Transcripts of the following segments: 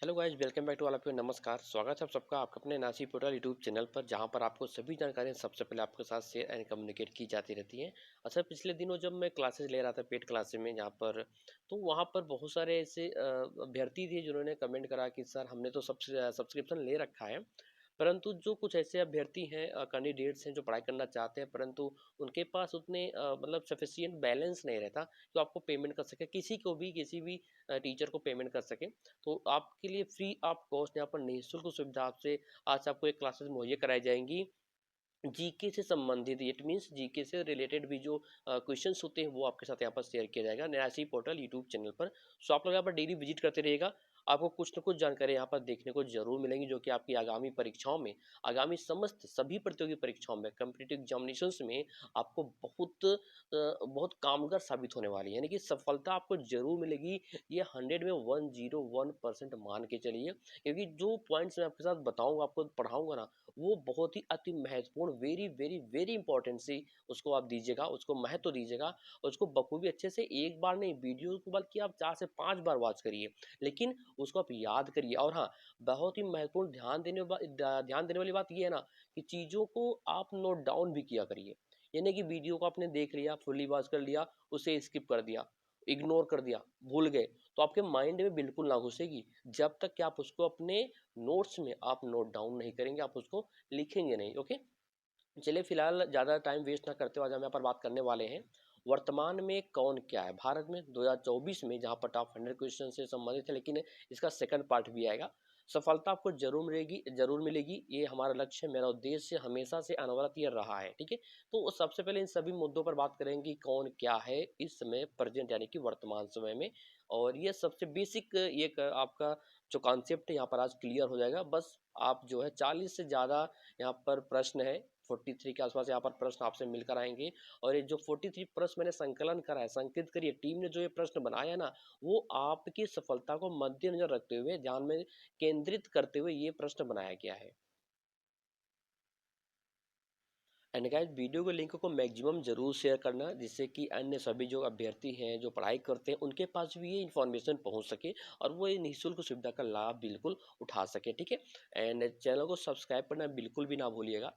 Hello guys, welcome back to all of you. नमस्कार, स्वागत है आप सबका आपके अपने नासी पोर्टल यूट्यूब चैनल पर, जहां पर आपको सभी जानकारियां सबसे पहले आपके साथ शेयर एंड कम्युनिकेट की जाती रहती हैं। अच्छा, पिछले दिनों जब मैं क्लासेस ले रहा था पेड क्लासेस में, जहां पर तो वहां पर बहुत सारे ऐसे अभ्यर्थी थे जिन्होंने कमेंट करा कि सर हमने तो सब्सक्रिप्शन ले रखा है, परंतु जो कुछ ऐसे अभ्यर्थी हैं, कैंडिडेट्स हैं जो पढ़ाई करना चाहते हैं, परंतु उनके पास उतने मतलब सफिशिएंट बैलेंस नहीं रहता तो आपको पेमेंट कर सके, किसी भी टीचर को पेमेंट कर सके। तो आपके लिए फ्री ऑफ कॉस्ट यहाँ पर निःशुल्क सुविधा आपसे आज आपको एक क्लासेस मुहैया कराई जाएंगी। जीके से संबंधित, इट मीन्स जीके से रिलेटेड भी जो क्वेश्चंस होते हैं वो आपके साथ यहाँ पर शेयर किया जाएगा न्यासी पोर्टल यूट्यूब चैनल पर। सो आप लोग यहाँ पर डेली विजिट करते रहिएगा, आपको कुछ न कुछ जानकारी यहाँ पर देखने को जरूर मिलेंगी, जो कि आपकी आगामी परीक्षाओं में, आगामी समस्त सभी प्रतियोगी परीक्षाओं में, कम्पिटिटिव एग्जामिनेशंस में आपको बहुत कामगार साबित होने वाली है, यानी कि सफलता आपको जरूर मिलेगी। ये 100 में 101% मान के चलिए, क्योंकि जो पॉइंट्स मैं आपके साथ बताऊंगा, आपको पढ़ाऊंगा ना, वो बहुत ही अति महत्वपूर्ण, वेरी वेरी वेरी इंपॉर्टेंट सी उसको आप दीजिएगा, उसको महत्व दीजिएगा, उसको बखूबी अच्छे से एक बार नहीं, वीडियो को बल्कि आप 4 से 5 बार वॉच करिए, लेकिन उसको आप याद करिए। और हाँ, बहुत ही महत्वपूर्ण ध्यान देने वाली बात ये है ना, कि चीज़ों को आप नोट डाउन भी किया करिए। यानी कि वीडियो को आपने देख लिया, फुल्ली वॉच कर लिया, उसे स्किप कर दिया, इग्नोर कर दिया, भूल गए, तो आपके माइंड में बिल्कुल ना घुसेगी जब तक कि आप उसको अपने नोट्स में आप नोट डाउन नहीं करेंगे, आप उसको लिखेंगे नहीं। ओके, चलिए फिलहाल ज़्यादा टाइम वेस्ट ना करते हुए आज हम यहाँ पर बात करने वाले हैं वर्तमान में कौन क्या है भारत में 2024 में, जहाँ पर टॉप 100 क्वेश्चन से संबंधित है, लेकिन इसका सेकंड पार्ट भी आएगा। सफलता आपको जरूर मिलेगी, ये हमारा लक्ष्य है, मेरा उद्देश्य हमेशा से अनवरत ये रहा है। ठीक है, तो सबसे पहले इन सभी मुद्दों पर बात करेंगे, कौन क्या है इस समय प्रेजेंट, यानी कि वर्तमान समय में। और ये सबसे बेसिक एक आपका जो कॉन्सेप्ट है यहाँ पर आज क्लियर हो जाएगा। बस आप जो है 40 से ज़्यादा यहाँ पर प्रश्न है, 43 के आसपास यहाँ पर प्रश्न आपसे मिलकर आएंगे। और ये जो 43 प्रश्न मैंने संकलन करा है, संकलित करिए, टीम ने जो ये प्रश्न बनाया ना, वो आपकी सफलता को मद्देनजर रखते हुए, ध्यान में केंद्रित करते हुए ये प्रश्न बनाया गया है। एंड गाइस, वीडियो के लिंक को मैक्सिमम जरूर शेयर करना, जिससे कि अन्य सभी जो अभ्यर्थी हैं जो पढ़ाई करते हैं उनके पास भी ये इन्फॉर्मेशन पहुंच सके और वो ये निःशुल्क सुविधा का लाभ बिल्कुल उठा सके। ठीक है, एंड चैनल को सब्सक्राइब करना बिल्कुल भी ना भूलिएगा।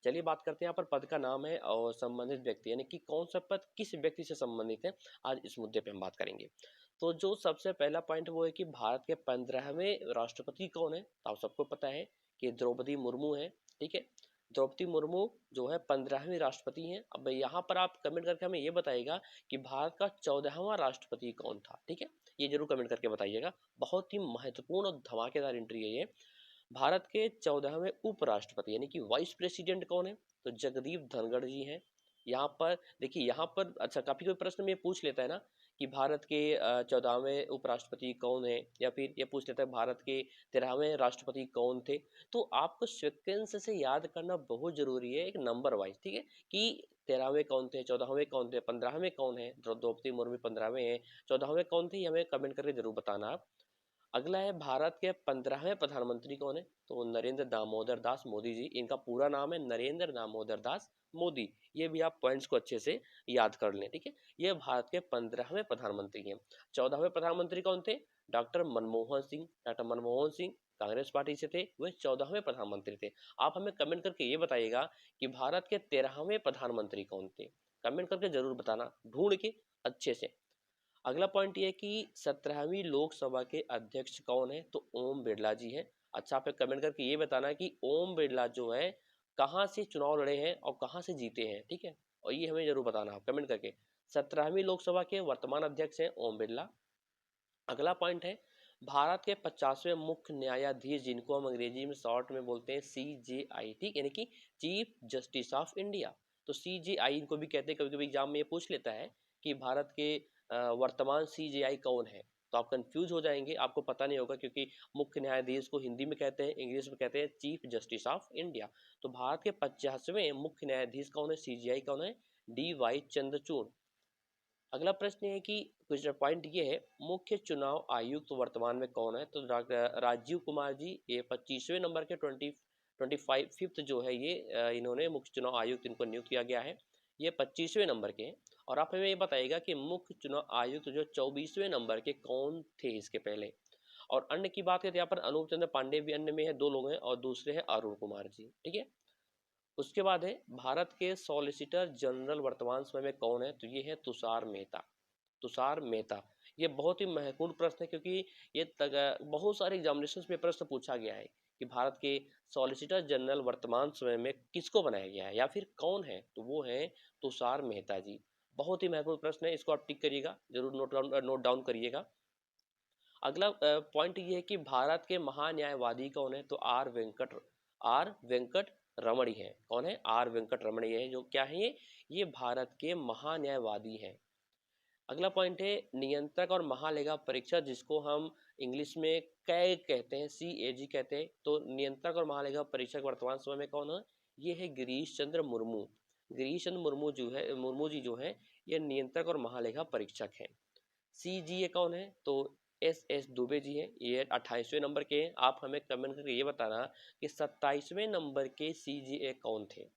चलिए बात करते हैं, यहाँ पर पद का नाम है और संबंधित व्यक्ति, यानी कि कौन सा पद किस व्यक्ति से संबंधित है, आज इस मुद्दे पे हम बात करेंगे। तो जो सबसे पहला पॉइंट वो है कि भारत के 15वें राष्ट्रपति कौन है, तो आप सबको पता है कि द्रौपदी मुर्मू है। ठीक है, द्रौपदी मुर्मू जो है 15वीं राष्ट्रपति हैं। अब यहाँ पर आप कमेंट करके हमें ये बताइएगा कि भारत का 14वां राष्ट्रपति कौन था। ठीक है, ये जरूर कमेंट करके बताइएगा, बहुत ही महत्वपूर्ण और धमाकेदार एंट्री है ये। भारत के 14वें उपराष्ट्रपति यानी कि वाइस प्रेसिडेंट कौन है, तो जगदीप धनखड़ जी हैं। यहाँ पर देखिए, यहाँ पर अच्छा, काफी कोई प्रश्न में पूछ लेता है ना कि भारत के 14वें उपराष्ट्रपति कौन है, या फिर ये पूछ लेता है भारत के 13वें राष्ट्रपति कौन थे। तो आपको सिक्वेंस से याद करना बहुत जरूरी है, एक नंबर वाइज। ठीक है, कि 13वें कौन थे, 14वें कौन थे, 15वें कौन है, द्रौपदी मुर्मू 15वें हैं, 14वें कौन थे, ये हमें कमेंट करके जरूर बताना आप। अगला है, भारत के 15वें प्रधानमंत्री कौन है, तो नरेंद्र दामोदर दास मोदी जी, इनका पूरा नाम है नरेंद्र दामोदर दास मोदी। ये भी आप पॉइंट्स को अच्छे से याद कर लें। ठीक है, ये भारत के 15वें प्रधानमंत्री हैं। 14वें प्रधानमंत्री कौन थे, doctor Manmohan Singh. Doctor Manmohan Singh Congress party से थे, वे 14वें प्रधानमंत्री थे। आप हमें कमेंट करके ये बताइएगा कि भारत के 13वें प्रधानमंत्री कौन थे, कमेंट करके जरूर बताना, ढूंढ के अच्छे से। अगला पॉइंट ये है कि 17वीं लोकसभा के अध्यक्ष कौन है, तो ओम बिरला जी हैं। अच्छा, आप कमेंट करके ये बताना कि ओम बिरला जो है कहाँ से चुनाव लड़े हैं और कहाँ से जीते हैं। ठीक है, और ये हमें जरूर बताना आप कमेंट करके। 17वीं लोकसभा के वर्तमान अध्यक्ष हैं ओम बिरला। अगला पॉइंट है, भारत के 50वें मुख्य न्यायाधीश, जिनको हम अंग्रेजी में शॉर्ट में बोलते हैं CJI, ठीक, यानी कि चीफ जस्टिस ऑफ इंडिया। तो CJI इनको भी कहते हैं, कभी कभी एग्जाम में ये पूछ लेता है कि भारत के वर्तमान CJI कौन है, तो आप कंफ्यूज हो जाएंगे, आपको पता नहीं होगा, क्योंकि मुख्य न्यायाधीश को हिंदी में कहते हैं, इंग्लिश में कहते हैं चीफ जस्टिस ऑफ इंडिया। तो भारत के 50वें मुख्य न्यायाधीश कौन है, CJI कौन है, DY चंद्रचूड़। अगला प्रश्न ये है कि कुछ पॉइंट ये है, मुख्य चुनाव आयुक्त तो वर्तमान में कौन है, तो डॉक्टर राजीव कुमार जी, ये 25वें नंबर के 25 फिफ्थ जो है ये इन्होंने मुख्य चुनाव आयुक्त, इनको नियुक्त किया गया है, ये 25वें नंबर के हैं। और आप हमें ये बताइएगा कि मुख्य चुनाव आयुक्त जो 24वें नंबर के कौन थे इसके पहले। और अन्य की बात करें तो यहाँ पर अनूप चंद्र पांडे भी अन्य में है, 2 लोग हैं और दूसरे हैं अरुण कुमार जी, ठीक है। उसके बाद है भारत के सॉलिसिटर जनरल वर्तमान समय में कौन है, तो ये है तुषार मेहता। तुषार मेहता, ये बहुत ही महत्वपूर्ण प्रश्न है क्योंकि ये बहुत सारे एग्जामिनेशन में प्रश्न पूछा गया है कि भारत के सॉलिसिटर जनरल वर्तमान समय में किसको बनाया गया है या फिर कौन है, तो वो है तुषार मेहता जी। बहुत ही महत्वपूर्ण प्रश्न है, इसको आप टिक करिएगा, जरूर नोट डाउन करिएगा। अगला पॉइंट ये है कि भारत के महान्यायवादी कौन है, तो आर वेंकट रमणी है। कौन है, आर वेंकट रमणी है। जो क्या है ये भारत के महान्यायवादी हैं। अगला पॉइंट है नियंत्रक और महालेखा परीक्षक, जिसको हम इंग्लिश में कैग कहते हैं, CAG कहते हैं। तो नियंत्रक और महालेखा परीक्षक वर्तमान समय में कौन है, ये है गिरीश चंद्र मुर्मू। गिरीश चंद्र मुर्मू जी जो है ये नियंत्रक और महालेखा परीक्षक हैं। CGA कौन है, तो SS दुबे जी हैं, ये 28वें नंबर के हैं। आप हमें कमेंट करके ये बताना कि 27वें नंबर के CGA कौन थे।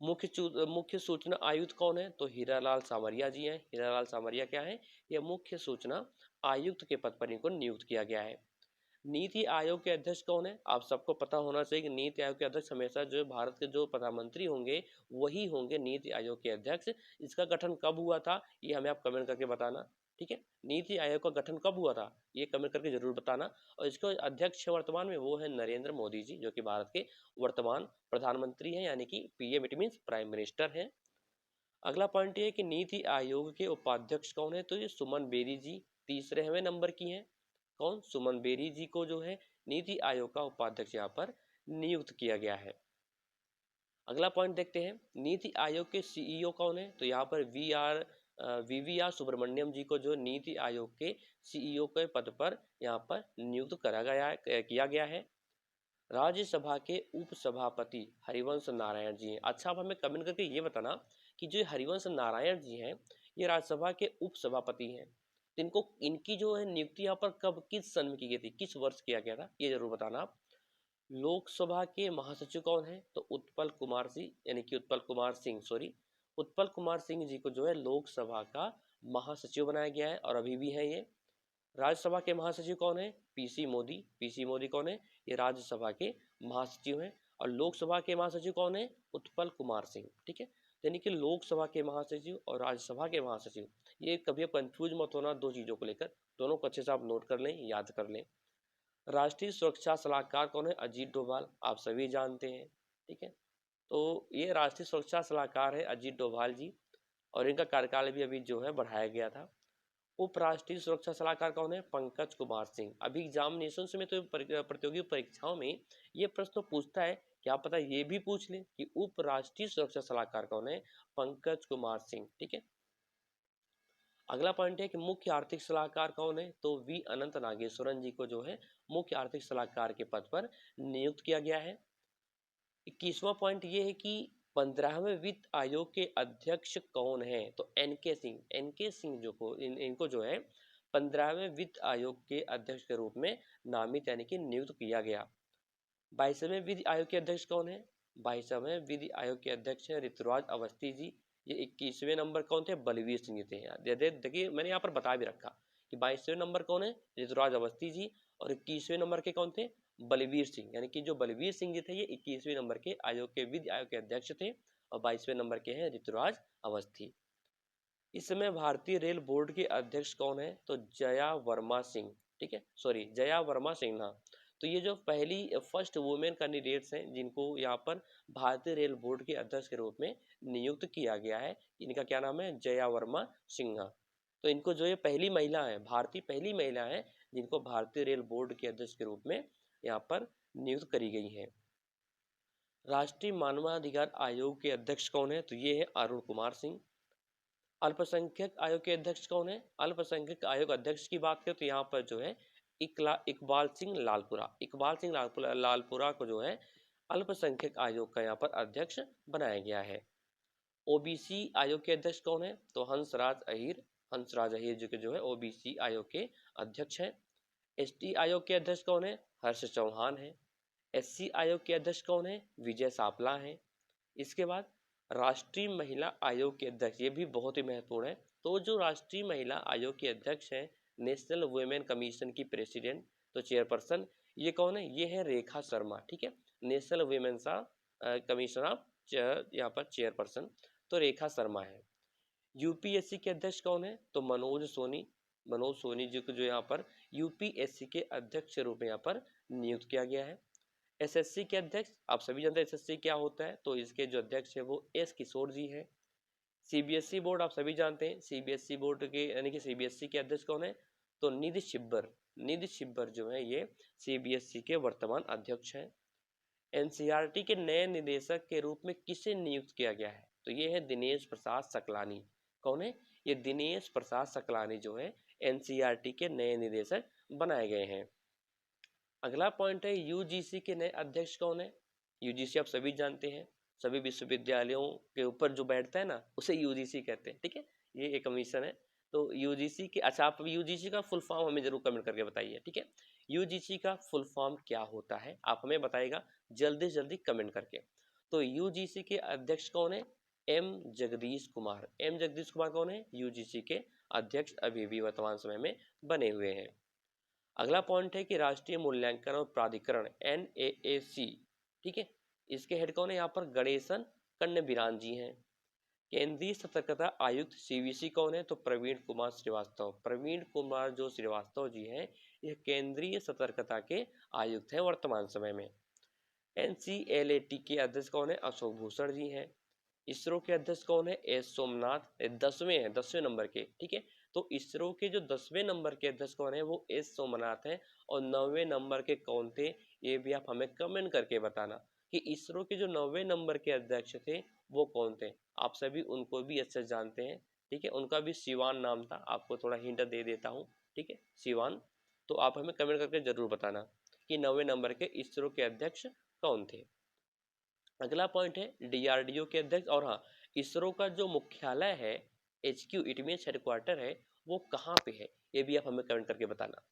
मुख्य सूचना आयुक्त कौन है, तो हीरालाल सामरिया जी हैं। हीरालाल सामरिया क्या है, ये मुख्य सूचना आयुक्त के पद पर इनको नियुक्त किया गया है। नीति आयोग के अध्यक्ष कौन है, आप सबको पता होना चाहिए कि नीति आयोग के अध्यक्ष हमेशा जो भारत के जो प्रधानमंत्री होंगे वही होंगे नीति आयोग के अध्यक्ष। इसका गठन कब हुआ था, ये हमें आप कमेंट करके बताना, ठीक है। नीति आयोग का गठन कब हुआ था, ये कमेंट करके जरूर बताना। और इसके अध्यक्ष वर्तमान में वो है नरेंद्र मोदी जी, जो कि भारत के वर्तमान प्रधानमंत्री हैं, यानी कि PM, it means prime minister हैं। अगला पॉइंट ये है कि नीति आयोग के उपाध्यक्ष कौन है, तो ये सुमन बेरी जी 3वें नंबर की हैं। कौन, सुमन बेरी जी को जो है नीति आयोग का उपाध्यक्ष यहाँ पर नियुक्त किया गया है। अगला पॉइंट देखते हैं, नीति आयोग के CEO कौन है, तो यहाँ पर VVR सुब्रमण्यम जी को जो नीति आयोग के CEO के पद पर यहाँ पर नियुक्त किया गया है। राज्यसभा के उपसभापति हरिवंश नारायण जी हैं। अच्छा, आप हमें कमेंट करके ये बताना कि जो हरिवंश नारायण जी हैं ये राज्यसभा के उपसभापति हैं, तो इनकी जो है नियुक्ति यहाँ पर कब, किस सन में की गई थी, किस वर्ष किया गया था, ये जरूर बताना आप। लोकसभा के महासचिव कौन है, तो उत्पल कुमार सिंह, यानी कि उत्पल कुमार सिंह जी को जो है लोकसभा का महासचिव बनाया गया है और अभी भी है ये। राज्यसभा के महासचिव कौन है, पीसी मोदी कौन है, ये राज्यसभा के महासचिव हैं। और लोकसभा के महासचिव कौन है, उत्पल कुमार सिंह, ठीक है। यानी कि लोकसभा के महासचिव और राज्यसभा के महासचिव, ये कभी कंफ्यूज मत होना दो चीज़ों को लेकर, दोनों को अच्छे से आप नोट कर लें, याद कर लें। राष्ट्रीय सुरक्षा सलाहकार कौन है, अजीत डोभाल, आप सभी जानते हैं, ठीक है। तो ये राष्ट्रीय सुरक्षा सलाहकार है अजीत डोभाल जी, और इनका कार्यकाल भी अभी जो है बढ़ाया गया था। उपराष्ट्रीय सुरक्षा सलाहकार कौन है, पंकज कुमार सिंह। अभी एग्जामिनेशन में तो प्रतियोगी परीक्षाओं में ये प्रश्न पूछता है, क्या पता ये भी पूछ ले कि उपराष्ट्रीय सुरक्षा सलाहकार कौन है, पंकज कुमार सिंह, ठीक है। अगला पॉइंट है कि मुख्य आर्थिक सलाहकार कौन है, तो V अनंत नागेश्वरन जी को जो है मुख्य आर्थिक सलाहकार के पद पर नियुक्त किया गया है। 21वां पॉइंट ये है कि 15वें वित्त आयोग के अध्यक्ष कौन है, तो एन के सिंह इनको जो है 15वें वित्त आयोग के अध्यक्ष के रूप में नामित यानी कि नियुक्त किया गया। 22वें विधि आयोग के अध्यक्ष कौन है, 22वें विधि आयोग के अध्यक्ष है ऋतुराज अवस्थी जी। ये 21वें नंबर कौन थे, बलवीर सिंह थे। देखिए मैंने यहाँ पर बता भी रखा कि 22वें नंबर कौन है, ऋतुराज अवस्थी जी, और 21वें नंबर के कौन थे, बलवीर सिंह। यानी कि जो बलवीर सिंह जी थे ये 21वें नंबर के विधि आयोग के अध्यक्ष थे, और 22वें नंबर के हैं ऋतुराज अवस्थी। इस समय भारतीय रेल बोर्ड के अध्यक्ष कौन है, तो जया वर्मा सिंह, ठीक है, सॉरी जया वर्मा सिन्हा। तो ये जो फर्स्ट वुमेन कैंडिडेट्स हैं जिनको यहाँ पर भारतीय रेल बोर्ड के अध्यक्ष के रूप में नियुक्त किया गया है, इनका क्या नाम है, जया वर्मा सिन्हा। तो इनको जो ये पहली महिला है, भारतीय पहली महिला है जिनको भारतीय रेल बोर्ड के अध्यक्ष के रूप में यहाँ पर नियुक्त करी गई है। राष्ट्रीय मानवाधिकार आयोग के अध्यक्ष कौन है, तो ये है अरुण कुमार सिंह। अल्पसंख्यक आयोग के अध्यक्ष कौन है, अल्पसंख्यक आयोग अध्यक्ष की बात करें तो यहाँ पर जो है इकबाल सिंह लालपुरा को जो है अल्पसंख्यक आयोग का यहाँ पर अध्यक्ष बनाया गया है। ओबीसी आयोग के अध्यक्ष कौन है, तो हंसराज अहीर जी के जो है ओबीसी आयोग के अध्यक्ष हैं। एसटी आयोग के अध्यक्ष कौन है, हर्ष चौहान है। एससी आयोग के अध्यक्ष कौन है, विजय सापला है। इसके बाद राष्ट्रीय महिला आयोग के अध्यक्ष, ये भी बहुत ही महत्वपूर्ण है। तो जो राष्ट्रीय महिला आयोग के अध्यक्ष हैं नेशनल वुमेन कमीशन की प्रेसिडेंट, तो चेयरपर्सन ये कौन है, ये है रेखा शर्मा, ठीक है। नेशनल वुमेन कमीशन ऑफ यहाँ पर चेयरपर्सन तो रेखा शर्मा है। यूपीएससी के अध्यक्ष कौन है, तो मनोज सोनी। मनोज सोनी जी को जो यहाँ पर यूपीएससी के अध्यक्ष के रूप में यहाँ पर नियुक्त किया गया है। एसएससी के अध्यक्ष आप सभी जानते हैं एसएससी क्या होता है, तो इसके जो अध्यक्ष है वो एस किशोर जी है। सीबीएसई बोर्ड आप सभी जानते हैं, सीबीएसई बोर्ड के यानी कि सीबीएसई के अध्यक्ष कौन है, तो निधि छिब्बर। निधि छिब्बर जो है ये सीबीएसई के वर्तमान अध्यक्ष हैं। एनसीईआरटी के नए निदेशक के रूप में किसे नियुक्त किया गया है, तो ये है दिनेश प्रसाद सकलानी। कौन है, ये दिनेश प्रसाद सकलानी जो है एनसीईआरटी के नए निदेशक बनाए गए हैं। अगला पॉइंट है यूजीसी के नए अध्यक्ष कौन है। यूजीसी आप सभी जानते हैं, सभी विश्वविद्यालयों के ऊपर जो बैठता है ना उसे यूजीसी कहते हैं, ठीक है। ये एक कमीशन है। तो यूजीसी के, अच्छा आप यूजीसी का फुल फॉर्म हमें जरूर कमेंट करके बताइए, ठीक है। यूजीसी का फुल फॉर्म क्या होता है आप हमें बताइएगा जल्दी जल्दी कमेंट करके। तो यूजीसी के अध्यक्ष कौन है, एम जगदीश कुमार। एम जगदीश कुमार कौन है, यूजीसी के अध्यक्ष अभी भी वर्तमान समय में बने हुए हैं। अगला पॉइंट है कि राष्ट्रीय मूल्यांकन और प्राधिकरण NAAC, ठीक है, इसके हेड कौन है, यहाँ पर गणेशन कन्नबिरान जी हैं। केंद्रीय सतर्कता आयुक्त CVC कौन है, तो प्रवीण कुमार श्रीवास्तव। प्रवीण कुमार जो श्रीवास्तव जी हैं ये केंद्रीय सतर्कता के आयुक्त हैं वर्तमान समय में। NCLAT के अध्यक्ष कौन है, अशोक भूषण जी हैं। इसरो के अध्यक्ष कौन है, एस सोमनाथ। 10वें हैं, 10वें नंबर के, ठीक है। तो इसरो के जो 10वें नंबर के अध्यक्ष कौन है वो एस सोमनाथ हैं। और 9वें नंबर के कौन थे ये भी आप हमें कमेंट करके बताना कि इसरो के जो 9वें नंबर के अध्यक्ष थे वो कौन थे। आप सभी उनको भी अच्छे जानते हैं, ठीक है। उनका भी शिवान नाम था, आपको थोड़ा हिंट दे देता हूँ, ठीक है, शिवान। तो आप हमें कमेंट करके जरूर बताना कि 9वें नंबर के इसरो के अध्यक्ष कौन थे। अगला पॉइंट है डीआरडीओ के अध्यक्ष। और हाँ, इसरो का जो मुख्यालय है HQ इट मीन्स हेडक्वार्टर है वो कहाँ पे है ये भी आप हमें कमेंट करके बताना।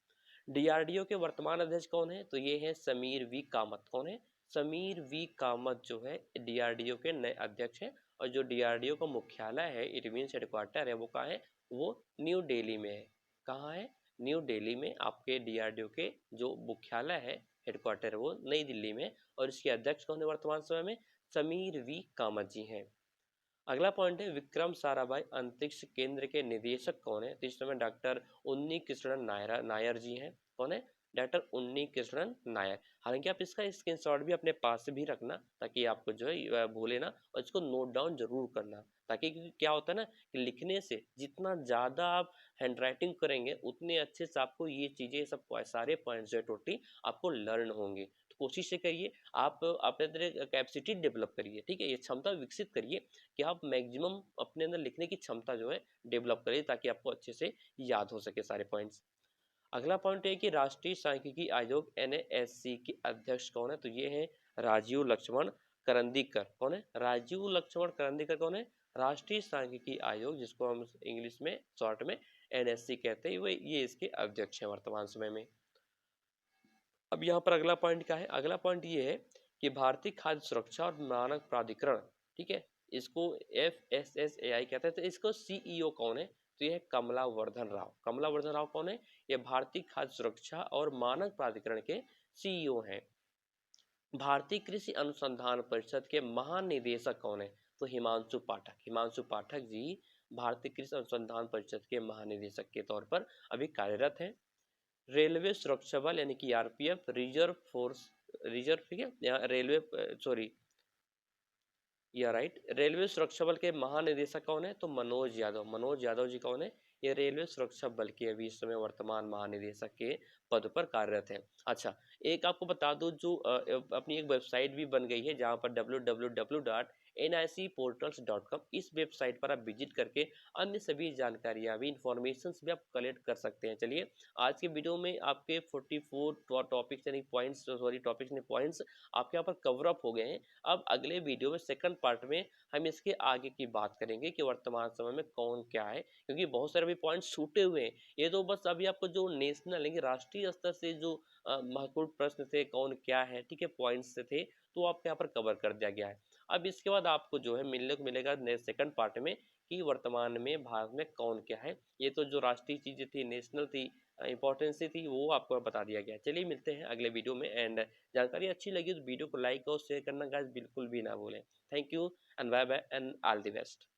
डीआरडीओ के वर्तमान अध्यक्ष कौन है, तो ये है समीर वी कामत। कौन है, समीर वी कामत जो है डीआरडीओ के नए अध्यक्ष हैं। और जो डीआरडीओ का मुख्यालय है इट मीन्स हेडक्वार्टर है वो कहाँ है, वो न्यू दिल्ली में है। कहाँ है, न्यू दिल्ली में आपके डीआरडीओ के जो मुख्यालय है हेडक्वार्टर है वो नई दिल्ली में। और इसके अध्यक्ष कौन है वर्तमान समय में, समीर वी कामत जी हैं। अगला पॉइंट है विक्रम साराभाई अंतरिक्ष केंद्र के निदेशक कौन है, तो इस समय डॉक्टर उन्नी कृष्णन नायर जी हैं। कौन है, डॉक्टर उन्नी कृष्णन नायर। हालांकि आप इसका स्क्रीनशॉट भी अपने पास से भी रखना ताकि आपको जो है भूले ना, और इसको नोट डाउन जरूर करना। ताकि क्योंकि क्या होता है ना कि लिखने से जितना ज़्यादा आप हैंड राइटिंग करेंगे उतने अच्छे से आपको ये चीज़ें सब सारे पॉइंट्स जो टोटली आपको लर्न होंगे। तो कोशिश से करिए आप अपने अंदर कैपेसिटी डेवलप करिए, ठीक है, ये क्षमता विकसित करिए कि आप मैक्सिमम अपने अंदर लिखने की क्षमता जो है डेवलप करिए ताकि आपको अच्छे से याद हो सके सारे पॉइंट्स। अगला पॉइंट है कि राष्ट्रीय सांख्यिकी आयोग NASC के अध्यक्ष कौन है, तो ये है राजीव लक्ष्मण करंदीकर। कौन है, राजीव लक्ष्मण करंदीकर कौन है, राष्ट्रीय सांख्यिकी आयोग जिसको हम इंग्लिश में शॉर्ट में NSC कहते हैं वो ये इसके अध्यक्ष हैं वर्तमान समय में। अब यहाँ पर अगला पॉइंट क्या है, अगला पॉइंट ये है कि भारतीय खाद्य सुरक्षा और मानक प्राधिकरण, ठीक है, इसको FSSAI कहते हैं। तो इसको CEO कौन है, तो ये है कमला वर्धन राव। कमला वर्धन राव कौन है, ये भारतीय खाद्य सुरक्षा और मानक प्राधिकरण के CEO हैं। भारतीय कृषि अनुसंधान परिषद के महानिदेशक कौन है, तो हिमांशु पाठक। हिमांशु पाठक जी भारतीय कृषि अनुसंधान परिषद के महानिदेशक के तौर पर अभी कार्यरत हैं। रेलवे सुरक्षा बल यानी कि RPF, रिजर्व फोर्स, रिजर्व, ठीक है, यहाँ रेलवे सॉरी या राइट, रेलवे सुरक्षा बल के महानिदेशक कौन है, तो मनोज यादव। मनोज यादव जी कौन है, ये रेलवे सुरक्षा बल के अभी इस समय वर्तमान महानिदेशक के पद पर कार्यरत हैं। अच्छा, एक आपको बता दूं जो अपनी एक वेबसाइट भी बन गई है जहां पर www.nicportals.com, इस वेबसाइट पर आप विजिट करके अन्य सभी जानकारियां भी इंफॉर्मेशन भी आप कलेक्ट कर सकते हैं। चलिए, आज के वीडियो में आपके 44 टॉपिक्स यानी पॉइंट्स, सॉरी टॉपिक्स ने पॉइंट्स आपके यहाँ पर कवर अप हो गए हैं। अब अगले वीडियो में सेकंड पार्ट में हम इसके आगे की बात करेंगे कि वर्तमान समय में कौन क्या है, क्योंकि बहुत सारे भी पॉइंट्स छूटे हुए हैं। ये तो बस अभी आपको जो नेशनल यानी राष्ट्रीय स्तर से जो महत्वपूर्ण प्रश्न थे कौन क्या है, ठीक है, पॉइंट्स से थे तो आपके यहाँ पर कवर कर दिया गया है। अब इसके बाद आपको जो है मिलने को मिलेगा सेकंड पार्ट में कि वर्तमान में भारत में कौन क्या है। ये तो जो राष्ट्रीय चीज़ें थी, नेशनल थी, इम्पोर्टेंस थी, वो आपको बता दिया गया। चलिए मिलते हैं अगले वीडियो में, एंड जानकारी अच्छी लगी तो वीडियो को लाइक और शेयर करना गाइस बिल्कुल भी ना भूलें। Thank you and bye bye and all the best.